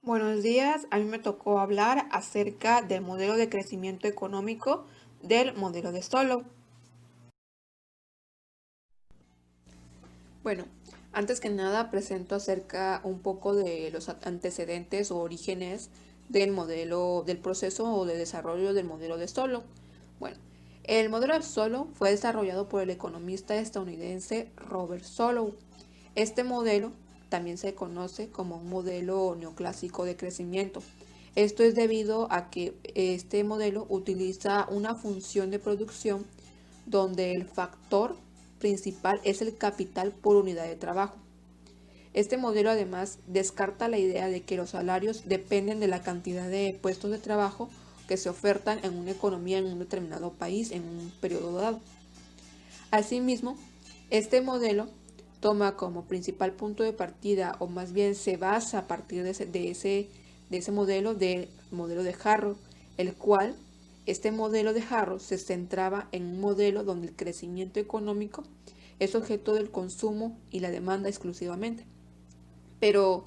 Buenos días, a mí me tocó hablar acerca del modelo de crecimiento económico del modelo de Solow. Bueno, antes que nada presento acerca un poco de los antecedentes o orígenes del modelo, del proceso o de desarrollo del modelo de Solow. Bueno, el modelo de Solow fue desarrollado por el economista estadounidense Robert Solow. Este modelo también se conoce como un modelo neoclásico de crecimiento. Esto es debido a que este modelo utiliza una función de producción donde el factor principal es el capital por unidad de trabajo. Este modelo además descarta la idea de que los salarios dependen de la cantidad de puestos de trabajo que se ofertan en una economía en un determinado país en un periodo dado. Asimismo, este modelo toma como principal punto de partida, o más bien se basa a partir de ese modelo, del modelo de Harrod, el cual este modelo de Harrod se centraba en un modelo donde el crecimiento económico es objeto del consumo y la demanda exclusivamente. Pero,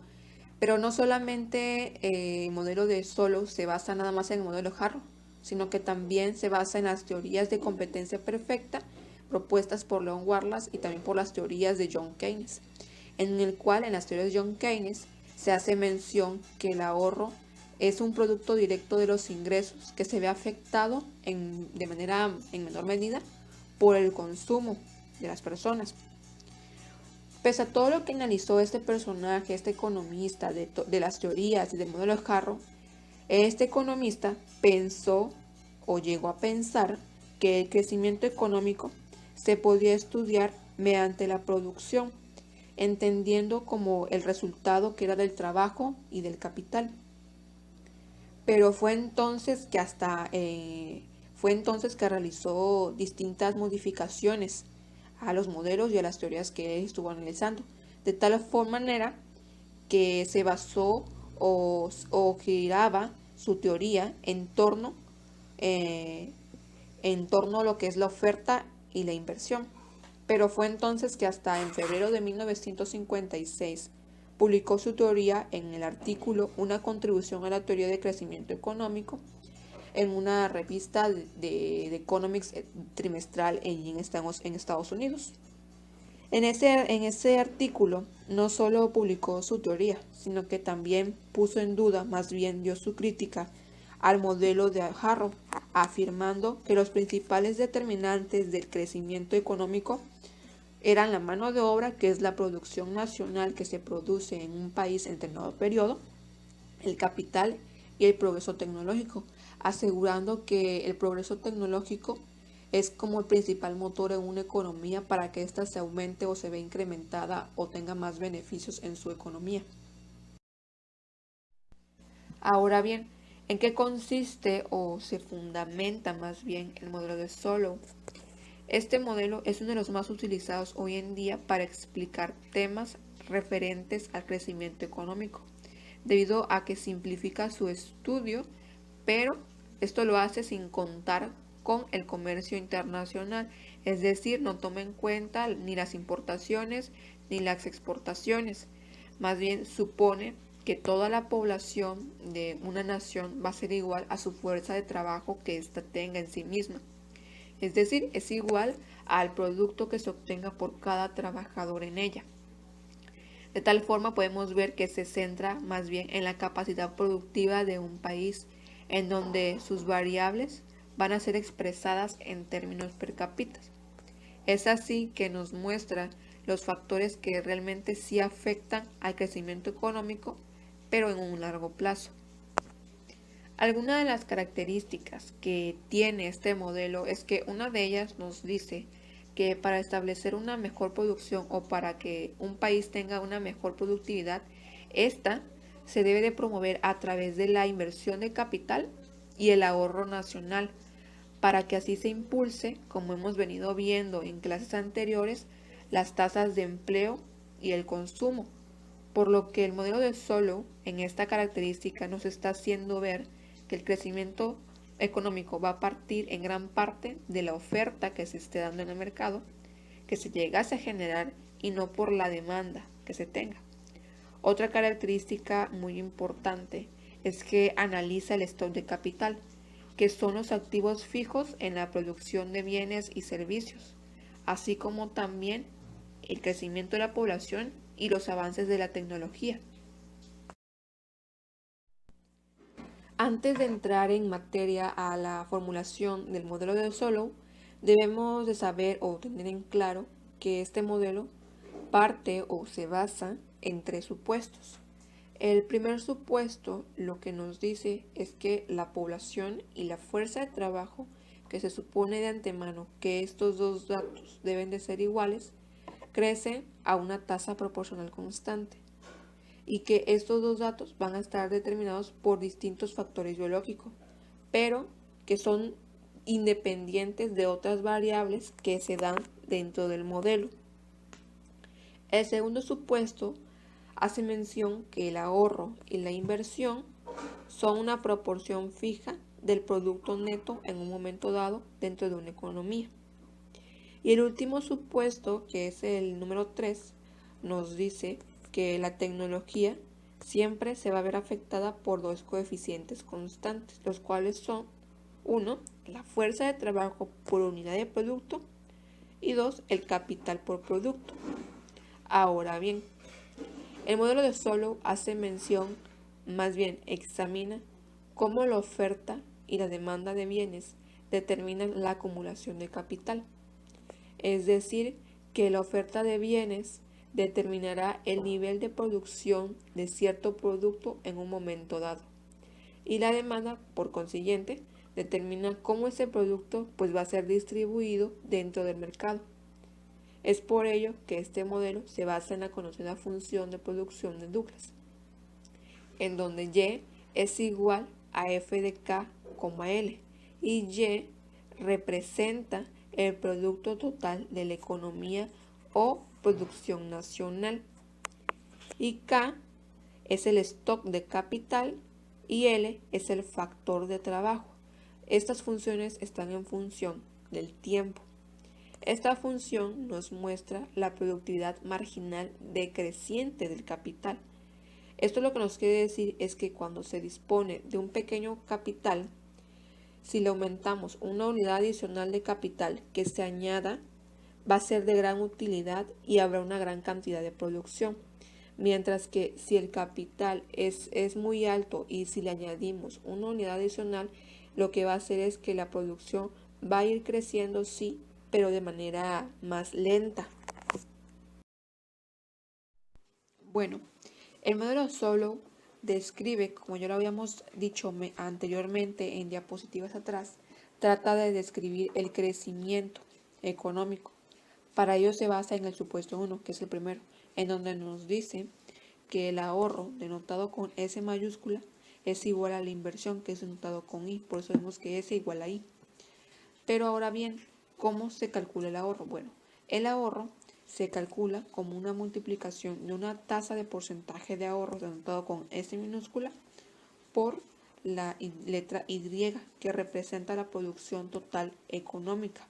pero no solamente el modelo de Solow se basa nada más en el modelo de Harrod, sino que también se basa en las teorías de competencia perfecta propuestas por Leon Warlas y también por las teorías de John Keynes, en el cual en las teorías de John Keynes se hace mención que el ahorro es un producto directo de los ingresos que se ve afectado en menor medida por el consumo de las personas. Pese a todo lo que analizó este personaje, este economista de las teorías y del modelo de Harrod, este economista pensó o llegó a pensar que el crecimiento económico se podía estudiar mediante la producción, entendiendo como el resultado que era del trabajo y del capital. Pero fue entonces que realizó distintas modificaciones a los modelos y a las teorías que él estuvo analizando, de tal manera que se basó o giraba su teoría eh, en torno a lo que es la oferta y la inversión. Pero fue entonces que hasta en febrero de 1956 publicó su teoría en el artículo Una contribución a la teoría de crecimiento económico en una revista de Economics trimestral en Estados Unidos. En ese artículo no solo publicó su teoría, sino que también puso en duda, más bien dio su crítica al modelo de Harrod, afirmando que los principales determinantes del crecimiento económico eran la mano de obra, que es la producción nacional que se produce en un país en determinado periodo, el capital y el progreso tecnológico, asegurando que el progreso tecnológico es como el principal motor en una economía para que ésta se aumente o se vea incrementada o tenga más beneficios en su economía. Ahora bien, ¿en qué consiste o se fundamenta más bien el modelo de Solow? Este modelo es uno de los más utilizados hoy en día para explicar temas referentes al crecimiento económico, debido a que simplifica su estudio, pero esto lo hace sin contar con el comercio internacional, es decir, no toma en cuenta ni las importaciones ni las exportaciones, más bien supone que toda la población de una nación va a ser igual a su fuerza de trabajo que ésta tenga en sí misma. Es decir, es igual al producto que se obtenga por cada trabajador en ella. De tal forma podemos ver que se centra más bien en la capacidad productiva de un país, en donde sus variables van a ser expresadas en términos per cápita. Es así que nos muestra los factores que realmente sí afectan al crecimiento económico, pero en un largo plazo. Algunas de las características que tiene este modelo es que una de ellas nos dice que para establecer una mejor producción o para que un país tenga una mejor productividad, esta se debe de promover a través de la inversión de capital y el ahorro nacional, para que así se impulse, como hemos venido viendo en clases anteriores, las tasas de empleo y el consumo, por lo que el modelo de Solow en esta característica nos está haciendo ver que el crecimiento económico va a partir en gran parte de la oferta que se esté dando en el mercado, que se llegase a generar y no por la demanda que se tenga. Otra característica muy importante es que analiza el stock de capital, que son los activos fijos en la producción de bienes y servicios, así como también el crecimiento de la población y los avances de la tecnología. Antes de entrar en materia a la formulación del modelo de Solow, debemos de saber o tener en claro que este modelo parte o se basa en tres supuestos. El primer supuesto lo que nos dice es que la población y la fuerza de trabajo, que se supone de antemano que estos dos datos deben de ser iguales, crecen a una tasa proporcional constante y que estos dos datos van a estar determinados por distintos factores biológicos, pero que son independientes de otras variables que se dan dentro del modelo. El segundo supuesto hace mención que el ahorro y la inversión son una proporción fija del producto neto en un momento dado dentro de una economía. Y el último supuesto, que es el número 3, nos dice que la tecnología siempre se va a ver afectada por dos coeficientes constantes, los cuales son 1, la fuerza de trabajo por unidad de producto y 2, el capital por producto. Ahora bien, el modelo de Solow hace mención, más bien examina, cómo la oferta y la demanda de bienes determinan la acumulación de capital. Es decir, que la oferta de bienes determinará el nivel de producción de cierto producto en un momento dado. Y la demanda, por consiguiente, determina cómo ese producto va a ser distribuido dentro del mercado. Es por ello que este modelo se basa en la conocida función de producción de Douglas, en donde Y es igual a F de K, L, y Y representa el producto total de la economía o producción nacional, y K es el stock de capital y L es el factor de trabajo. Estas funciones están en función del tiempo. Esta función nos muestra la productividad marginal decreciente del capital. Esto lo que nos quiere decir es que cuando se dispone de un pequeño capital, si le aumentamos una unidad adicional de capital que se añada, va a ser de gran utilidad y habrá una gran cantidad de producción. Mientras que si el capital es muy alto y si le añadimos una unidad adicional, lo que va a hacer es que la producción va a ir creciendo, sí, pero de manera más lenta. Bueno, el modelo Solow describe, como ya lo habíamos dicho anteriormente en diapositivas atrás, trata de describir el crecimiento económico. Para ello se basa en el supuesto 1, que es el primero, en donde nos dice que el ahorro denotado con S mayúscula es igual a la inversión, que es denotado con I, por eso vemos que S igual a I. Pero ahora bien, ¿cómo se calcula el ahorro? Bueno, el ahorro se calcula como una multiplicación de una tasa de porcentaje de ahorro denotado con S minúscula por la letra Y, que representa la producción total económica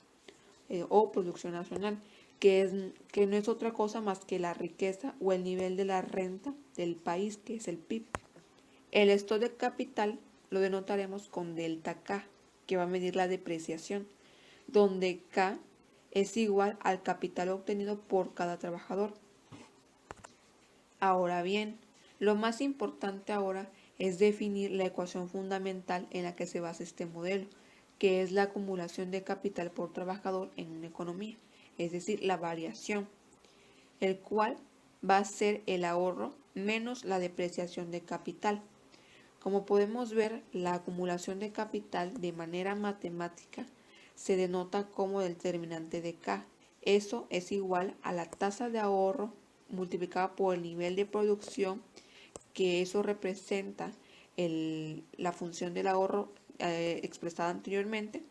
o producción nacional, que no es otra cosa más que la riqueza o el nivel de la renta del país, que es el PIB. El stock de capital lo denotaremos con delta K, que va a medir la depreciación, donde K es igual al capital obtenido por cada trabajador. Ahora bien, lo más importante ahora es definir la ecuación fundamental en la que se basa este modelo, que es la acumulación de capital por trabajador en una economía, es decir, la variación, el cual va a ser el ahorro menos la depreciación de capital. Como podemos ver, la acumulación de capital de manera matemática se denota como determinante de K. Eso es igual a la tasa de ahorro multiplicada por el nivel de producción, que eso representa la función del ahorro expresada anteriormente,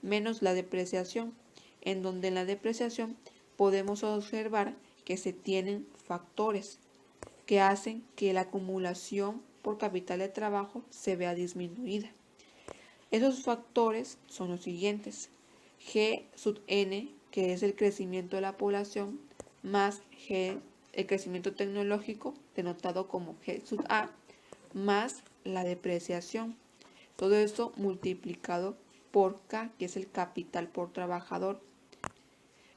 menos la depreciación, en donde en la depreciación podemos observar que se tienen factores que hacen que la acumulación por capital de trabajo se vea disminuida. Esos factores son los siguientes: G sub n, que es el crecimiento de la población, más G el crecimiento tecnológico, denotado como G sub A, más la depreciación. Todo esto multiplicado por K, que es el capital por trabajador.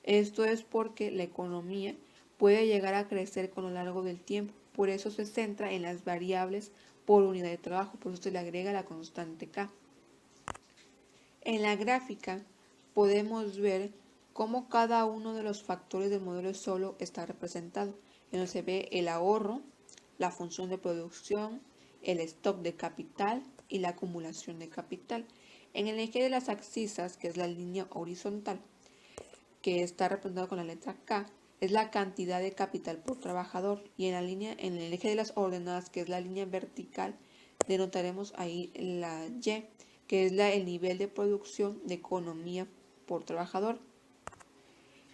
Esto es porque la economía puede llegar a crecer con lo largo del tiempo. Por eso se centra en las variables por unidad de trabajo, por eso se le agrega la constante K. En la gráfica podemos ver cómo cada uno de los factores del modelo de Solow está representado, en donde se ve el ahorro, la función de producción, el stock de capital y la acumulación de capital. En el eje de las abscisas, que es la línea horizontal, que está representado con la letra K, es la cantidad de capital por trabajador, y en el eje de las ordenadas, que es la línea vertical, denotaremos ahí la Y, que es el nivel de producción de economía por trabajador.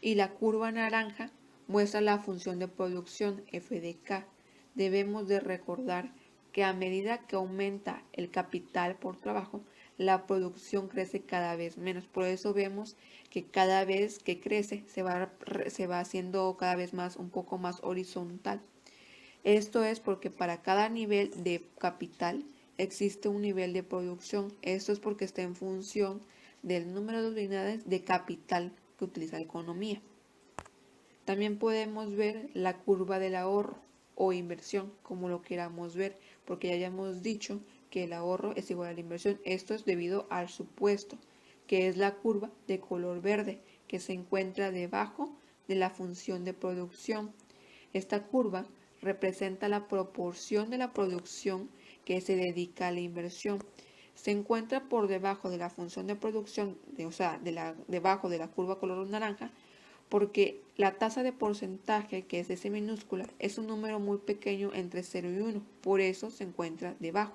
Y la curva naranja muestra la función de producción F de K. Debemos de recordar que a medida que aumenta el capital por trabajo, la producción crece cada vez menos. Por eso vemos que cada vez que crece se va haciendo cada vez más, un poco más horizontal. Esto es porque para cada nivel de capital existe un nivel de producción. Esto es porque está en función del número de unidades de capital que utiliza la economía. También podemos ver la curva del ahorro o inversión, como lo queramos ver, porque ya hayamos dicho que el ahorro es igual a la inversión. Esto es debido al supuesto, que es la curva de color verde, que se encuentra debajo de la función de producción. Esta curva representa la proporción de la producción que se dedica a la inversión. Se encuentra por debajo de la función de producción, debajo de la curva color naranja, porque la tasa de porcentaje, que es S minúscula, es un número muy pequeño entre 0 y 1, por eso se encuentra debajo.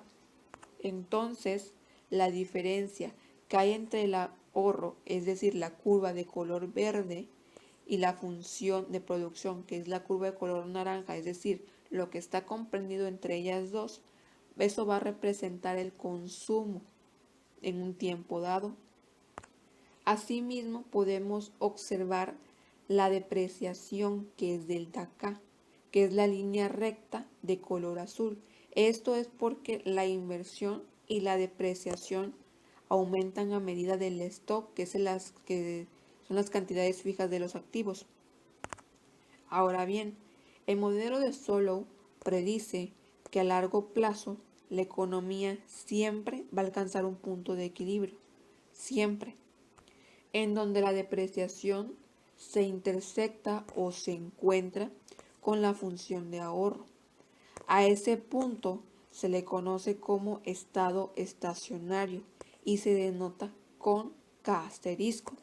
Entonces, la diferencia que hay entre el ahorro, es decir, la curva de color verde, y la función de producción, que es la curva de color naranja, es decir, lo que está comprendido entre ellas dos, eso va a representar el consumo en un tiempo dado. Asimismo, podemos observar la depreciación, que es delta K, que es la línea recta de color azul. Esto es porque la inversión y la depreciación aumentan a medida del stock, que son las cantidades fijas de los activos. Ahora bien, el modelo de Solow predice que a largo plazo la economía siempre va a alcanzar un punto de equilibrio, siempre, en donde la depreciación se intersecta o se encuentra con la función de ahorro. A ese punto se le conoce como estado estacionario y se denota con K asterisco,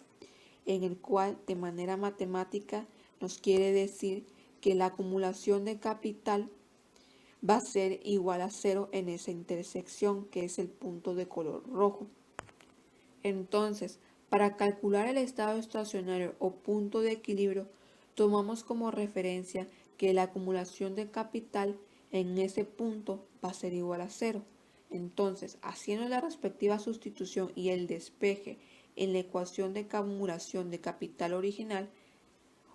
en el cual de manera matemática nos quiere decir que la acumulación de capital va a ser igual a 0 en esa intersección, que es el punto de color rojo. Entonces, para calcular el estado estacionario o punto de equilibrio, tomamos como referencia que la acumulación de capital en ese punto va a ser igual a 0. Entonces, haciendo la respectiva sustitución y el despeje en la ecuación de acumulación de capital original,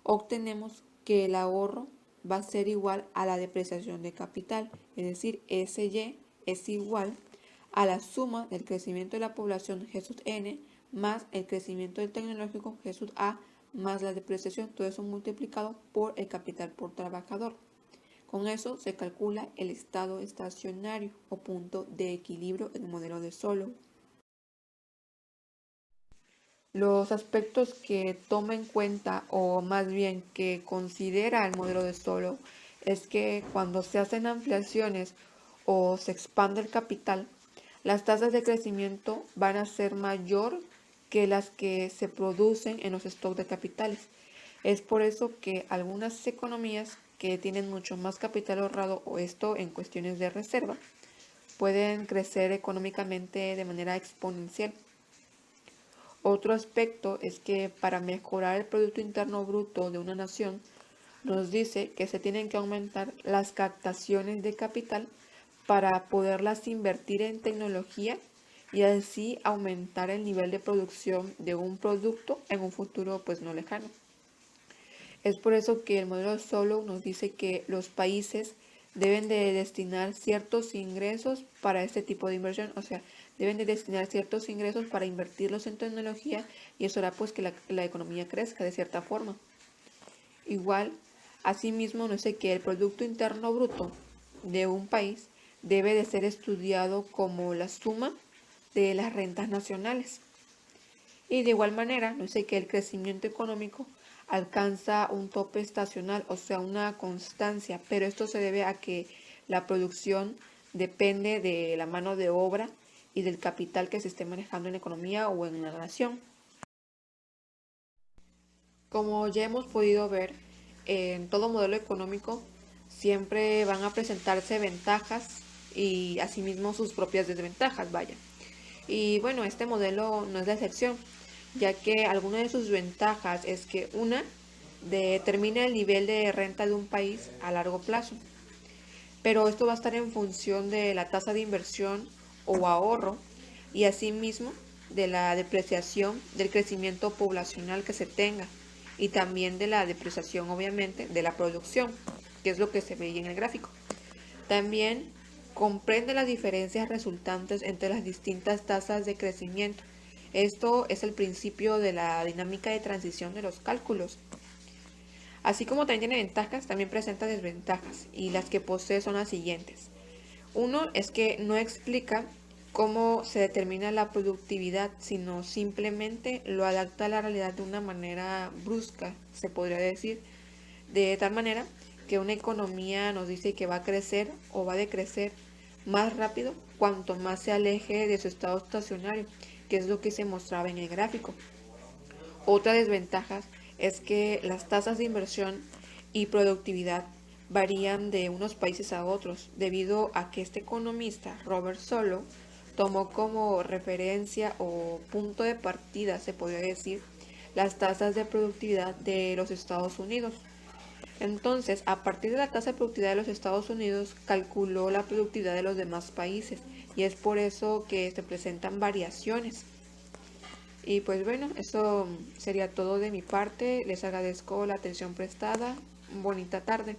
obtenemos que el ahorro va a ser igual a la depreciación de capital, es decir, SY es igual a la suma del crecimiento de la población G sub n más el crecimiento del tecnológico G sub a más la depreciación, todo eso multiplicado por el capital por trabajador. Con eso se calcula el estado estacionario o punto de equilibrio en el modelo de Solow. Los aspectos que toma en cuenta, o más bien que considera el modelo de Solow, es que cuando se hacen ampliaciones o se expande el capital, las tasas de crecimiento van a ser mayor que las que se producen en los stocks de capitales. Es por eso que algunas economías que tienen mucho más capital ahorrado, o esto en cuestiones de reserva, pueden crecer económicamente de manera exponencial. Otro aspecto es que para mejorar el Producto Interno Bruto de una nación, nos dice que se tienen que aumentar las captaciones de capital para poderlas invertir en tecnología y así aumentar el nivel de producción de un producto en un futuro pues no lejano. Es por eso que el modelo Solow nos dice que los países deben de destinar ciertos ingresos para este tipo de inversión, o sea, deben de destinar ciertos ingresos para invertirlos en tecnología y eso hará pues que la economía crezca de cierta forma. Igual, asimismo, no sé que el Producto Interno Bruto de un país debe de ser estudiado como la suma de las rentas nacionales. Y de igual manera, no sé que el crecimiento económico alcanza un tope estacional, o sea, una constancia, pero esto se debe a que la producción depende de la mano de obra y del capital que se esté manejando en la economía o en una nación. Como ya hemos podido ver, en todo modelo económico siempre van a presentarse ventajas y asimismo sus propias desventajas, vaya. Y bueno, este modelo no es la excepción, ya que alguna de sus ventajas es que una determina el nivel de renta de un país a largo plazo, pero esto va a estar en función de la tasa de inversión o ahorro y asimismo de la depreciación del crecimiento poblacional que se tenga y también de la depreciación obviamente de la producción, que es lo que se veía en el gráfico. También comprende las diferencias resultantes entre las distintas tasas de crecimiento. Esto es el principio de la dinámica de transición de los cálculos. Así como también tiene ventajas, también presenta desventajas y las que posee son las siguientes. Uno es que no explica cómo se determina la productividad, sino simplemente lo adapta a la realidad de una manera brusca, se podría decir, de tal manera que una economía nos dice que va a crecer o va a decrecer más rápido cuanto más se aleje de su estado estacionario, que es lo que se mostraba en el gráfico. Otra desventaja es que las tasas de inversión y productividad varían de unos países a otros, debido a que este economista, Robert Solow, tomó como referencia o punto de partida, se podría decir, las tasas de productividad de los Estados Unidos. Entonces, a partir de la tasa de productividad de los Estados Unidos, calculó la productividad de los demás países y es por eso que se presentan variaciones. Y pues bueno, eso sería todo de mi parte. Les agradezco la atención prestada. Bonita tarde.